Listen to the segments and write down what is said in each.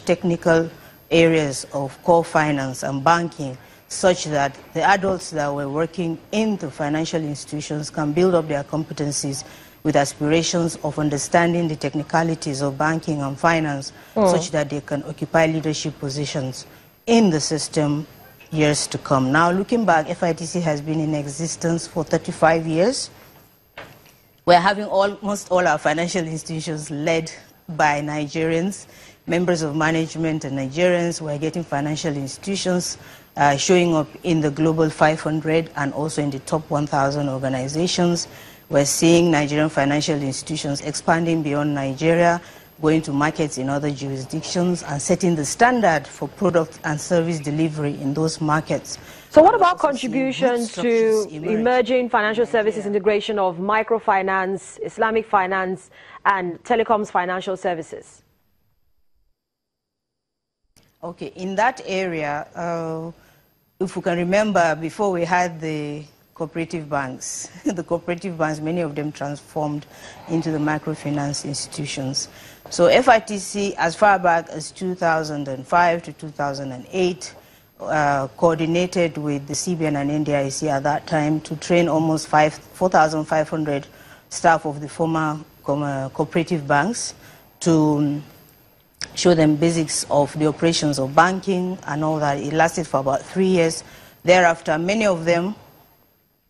technical areas of core finance and banking, such that the adults that were working in the financial institutions can build up their competencies with aspirations of understanding the technicalities of banking and finance, such that they can occupy leadership positions in the system years to come. Now, looking back, FITC has been in existence for 35 years. We're having almost all our financial institutions led by Nigerians, members of management and Nigerians. We're getting financial institutions showing up in the Global 500 and also in the top 1,000 organizations. We're seeing Nigerian financial institutions expanding beyond Nigeria, going to markets in other jurisdictions and setting the standard for product and service delivery in those markets. So what about contributions to emerging financial services integration of microfinance, Islamic finance, and telecoms financial services? Okay, in that area, if we can remember, before we had the cooperative banks, the cooperative banks, many of them transformed into the microfinance institutions. So FITC, as far back as 2005 to 2008, coordinated with the CBN and NDIC at that time to train almost 4,500 staff of the former cooperative banks to show them basics of the operations of banking and all that. It lasted for about 3 years. Thereafter, many of them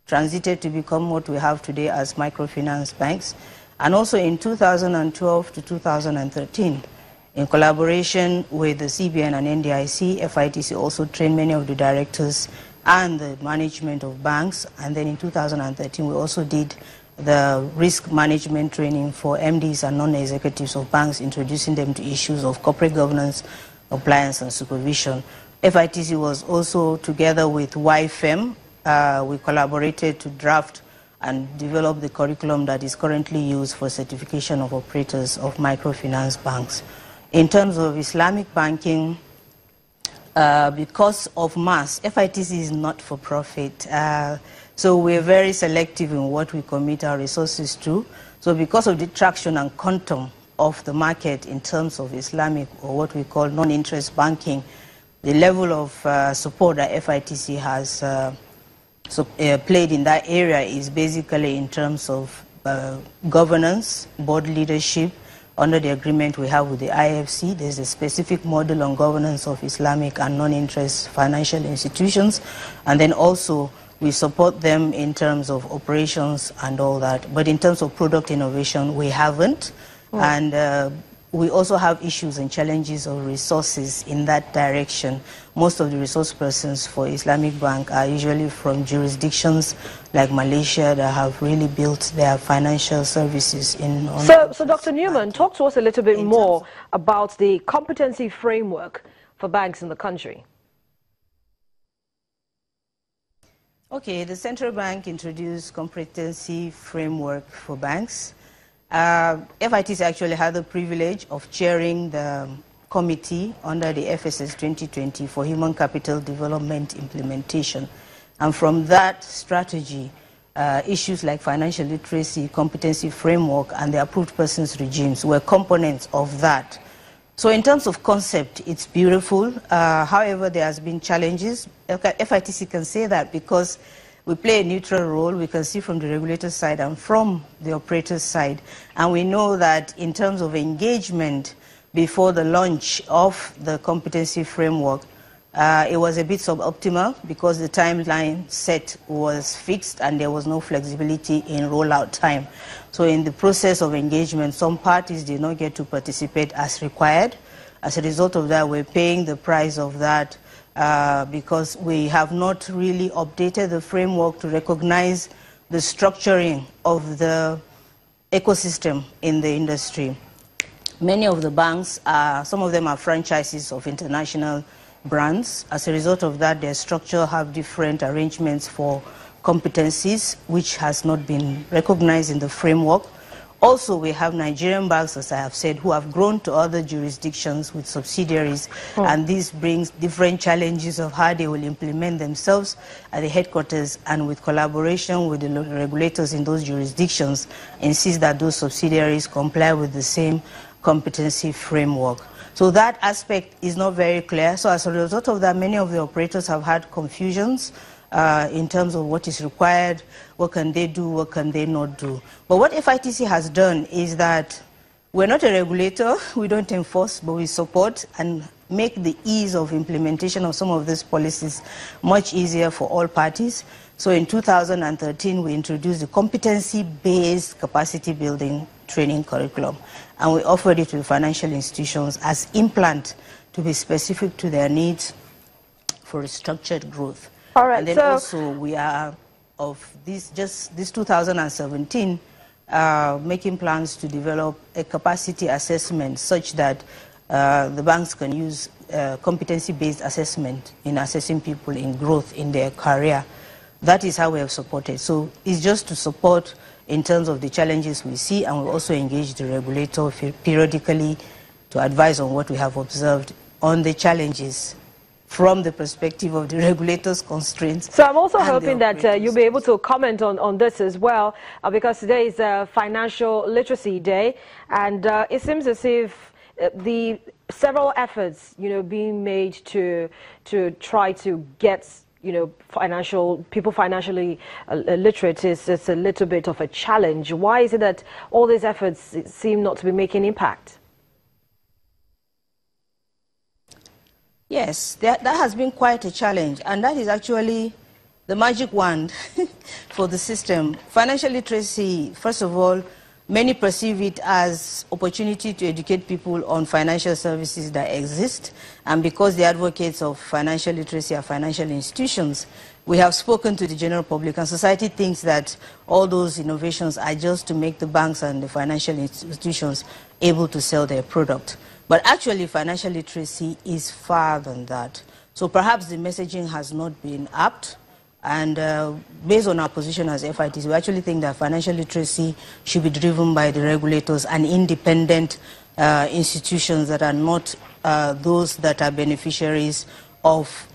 transited to become what we have today as microfinance banks. And also in 2012 to 2013, in collaboration with the CBN and NDIC, FITC also trained many of the directors and the management of banks. And then in 2013, we also did the risk management training for MDs and non-executives of banks, introducing them to issues of corporate governance, compliance, and supervision. FITC was also, together with YFM, we collaborated to draft and develop the curriculum that is currently used for certification of operators of microfinance banks. In terms of Islamic banking, because of mass, FITC is not for profit. So we're very selective in what we commit our resources to. So because of the traction and quantum of the market in terms of Islamic, or what we call non-interest banking, the level of support that FITC has played in that area is basically in terms of governance, board leadership. Under the agreement we have with the IFC, there's a specific model on governance of Islamic and non-interest financial institutions. And then also we support them in terms of operations and all that. But in terms of product innovation, we haven't. And we also have issues and challenges of resources in that direction. Most of the resource persons for Islamic Bank are usually from jurisdictions like Malaysia that have really built their financial services in. So Dr. Newman, talk to us a little bit more about the competency framework for banks in the country. Okay, the central bank introduced competency framework for banks. FITC actually had the privilege of chairing the committee under the FSS 2020 for Human Capital Development Implementation. And from that strategy, issues like financial literacy, competency framework, and the approved persons regimes were components of that. So in terms of concept, it's beautiful. However, there has been challenges. FITC can say that because we play a neutral role. We can see from the regulator side and from the operator's side. And we know that in terms of engagement before the launch of the competency framework, it was a bit suboptimal because the timeline set was fixed and there was no flexibility in rollout time. So in the process of engagement, some parties did not get to participate as required. As a result of that, we're paying the price of that because we have not really updated the framework to recognize the structuring of the ecosystem in the industry. Many of the banks, some of them are franchises of international brands. As a result of that, their structure have different arrangements for competencies, which has not been recognized in the framework. Also, we have Nigerian banks, as I have said, who have grown to other jurisdictions with subsidiaries, and this brings different challenges of how they will implement themselves at the headquarters and with collaboration with the regulators in those jurisdictions, insist that those subsidiaries comply with the same competency framework. So that aspect is not very clear. So as a result of that, many of the operators have had confusions in terms of what is required, what can they do, what can they not do. But what FITC has done is that we're not a regulator, we don't enforce, but we support and make the ease of implementation of some of these policies much easier for all parties. So in 2013, we introduced the competency-based capacity building training curriculum, and we offered it to financial institutions as implant to be specific to their needs for structured growth. All right, and then also we are of this 2017 making plans to develop a capacity assessment such that the banks can use competency-based assessment in assessing people in growth in their career. That is how we have supported. So it's just to support in terms of the challenges we see, and we also engage the regulator periodically to advise on what we have observed on the challenges from the perspective of the regulator's constraints. So I'm also hoping that you'll be able to comment on this as well, because today is Financial Literacy Day, and it seems as if the several efforts, being made to try to get people financially literate is a little bit of a challenge. Why is it that all these efforts seem not to be making impact? Yes, that has been quite a challenge, and that is actually the magic wand for the system. Financial literacy, first of all, many perceive it as opportunity to educate people on financial services that exist, and because the advocates of financial literacy are financial institutions, we have spoken to the general public, and society thinks that all those innovations are just to make the banks and the financial institutions able to sell their product. But actually, financial literacy is far than that. So perhaps the messaging has not been apt. And based on our position as FITC, we actually think that financial literacy should be driven by the regulators and independent institutions that are not those that are beneficiaries of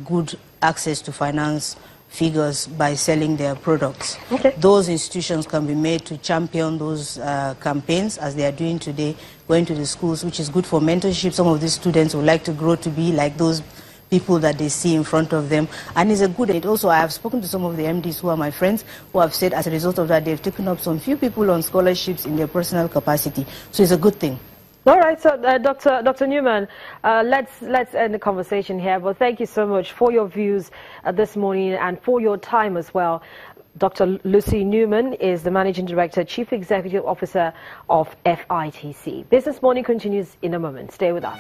good access to finance figures by selling their products. Okay. Those institutions can be made to champion those campaigns, as they are doing today, going to the schools, which is good for mentorship. Some of these students would like to grow to be like those people that they see in front of them, and it's a good. And also, I have spoken to some of the MDs who are my friends, who have said as a result of that they've taken up some few people on scholarships in their personal capacity. So it's a good thing. All right, so Dr. Newman, let's end the conversation here. But thank you so much for your views this morning and for your time as well. Dr. Lucy Newman is the Managing Director, Chief Executive Officer of FITC. Business Morning continues in a moment. Stay with us.